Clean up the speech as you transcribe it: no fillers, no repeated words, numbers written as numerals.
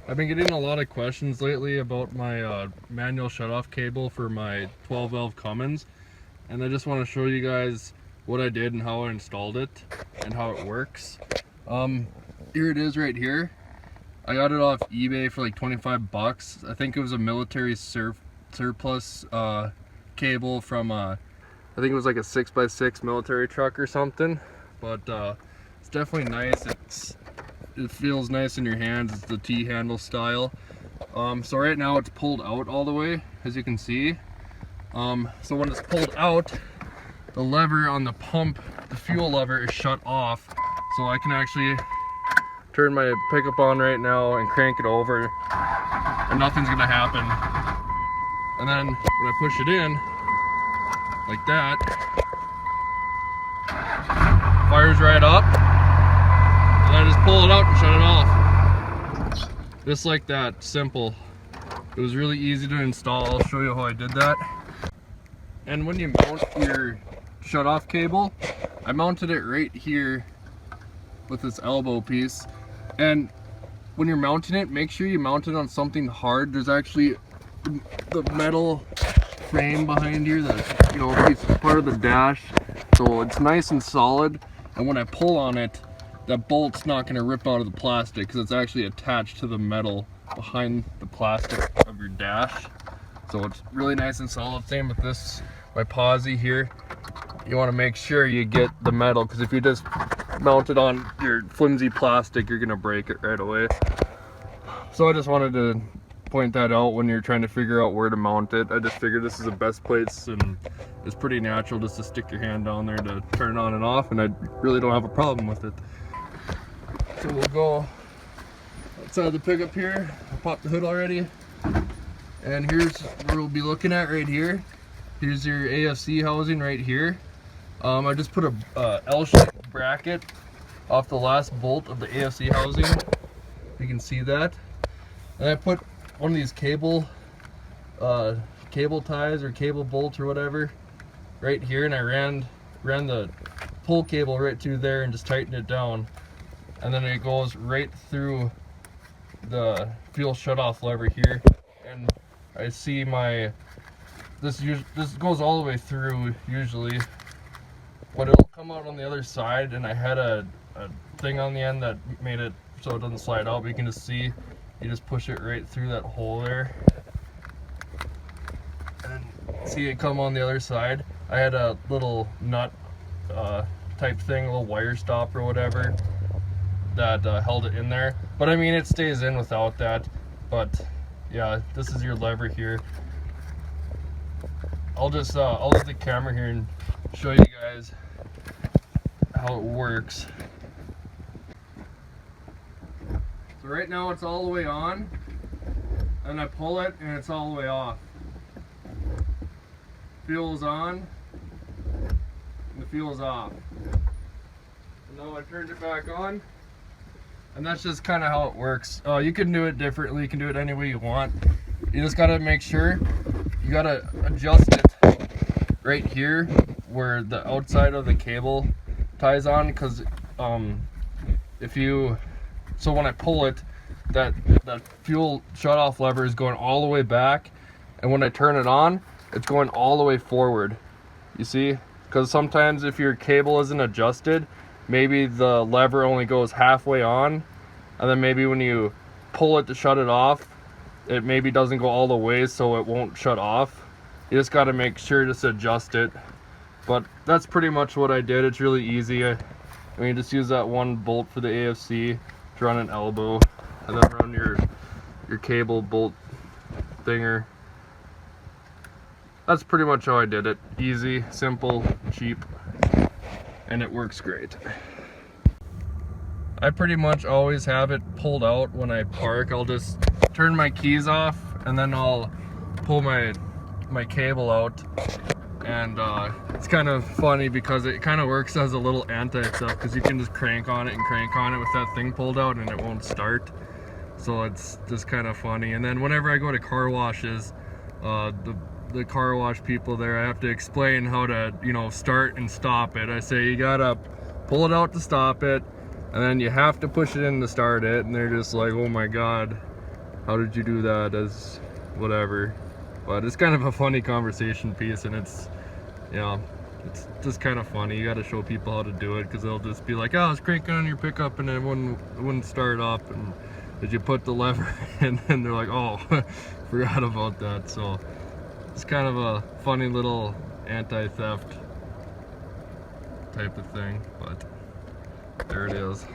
I've been getting a lot of questions lately about my manual shutoff cable for my 12 valve Cummins, and I just want to show you guys what I did and how I installed it and how it works. Here it is right here. I got it off eBay for like 25 bucks. I think it was a military surplus cable from I think it was like a 6x6 military truck or something, but it's definitely nice. It feels nice in your hands. It's the T-handle style. So right now it's pulled out all the way, as you can see. So when it's pulled out, the lever on the pump, the fuel lever, is shut off. So I can actually turn my pickup on right now and crank it over, and nothing's gonna happen. And then when I push it in, like that, fires right up. And I just pull it out and shut it off. Just like that, simple. It was really easy to install. I'll show you how I did that. And when you mount your shutoff cable, I mounted it right here with this elbow piece. And when you're mounting it, make sure you mount it on something hard. There's actually the metal frame behind here that, you know, it's part of the dash. So it's nice and solid. And when I pull on it, that bolt's not going to rip out of the plastic because it's actually attached to the metal behind the plastic of your dash. So it's really nice and solid. Same with this, my posi here. You want to make sure you get the metal, because if you just mount it on your flimsy plastic, you're going to break it right away. So I just wanted to point that out when you're trying to figure out where to mount it. I just figured this is the best place, and it's pretty natural just to stick your hand down there to turn it on and off, and I really don't have a problem with it. So we'll go outside the pickup here. I popped the hood already, and here's where we'll be looking at right here. Here's your AFC housing right here. I just put a L-shaped bracket off the last bolt of the AFC housing. You can see that. And I put one of these cable ties or cable bolts or whatever right here, and I ran the pull cable right through there and just tightened it down. And then it goes right through the fuel shutoff lever here, and I see this goes all the way through usually, but it'll come out on the other side, and I had a thing on the end that made it so it doesn't slide out, but you can just see, you just push it right through that hole there, and see it come on the other side. I had a little nut type thing, a little wire stop or whatever, that held it in there, but I mean it stays in without that. But yeah, this is your lever here. I'll leave the camera here and show you guys how it works. So right now it's all the way on, and I pull it and it's all the way off. Fuel's on and the fuel's off. And now I turned it back on. And that's just kind of how it works. You can do it differently. You can do it any way you want. You just got to make sure you got to adjust it right here where the outside of the cable ties on, because so when I pull it, that fuel shutoff lever is going all the way back, and when I turn it on, it's going all the way forward. You see? Because sometimes if your cable isn't adjusted, maybe the lever only goes halfway on, and then maybe when you pull it to shut it off, it maybe doesn't go all the way, so it won't shut off. You just got to make sure to adjust it. But that's pretty much what I did. It's really easy. I mean, just use that one bolt for the AFC to run an elbow, and then run your cable bolt thinger. That's pretty much how I did it. Easy, simple, cheap, and it works great. I pretty much always have it pulled out when I park. I'll just turn my keys off, and then I'll pull my cable out, and it's kind of funny because it kind of works as a little anti-stuff, because you can just crank on it with that thing pulled out and it won't start. So it's just kind of funny. And then whenever I go to car washes, the car wash people there, I have to explain how to, you know, start and stop it. I say you gotta pull it out to stop it, and then you have to push it in to start it, and they're just like, oh my god. how did you do that, as whatever. But it's kind of a funny conversation piece, and it's, you know, it's just kind of funny. You got to show people how to do it, because they'll just be like, oh, I was cranking on your pickup and it wouldn't start up, and did you put the lever in? And they're like, oh, forgot about that. So it's kind of a funny little anti-theft type of thing, but there it is.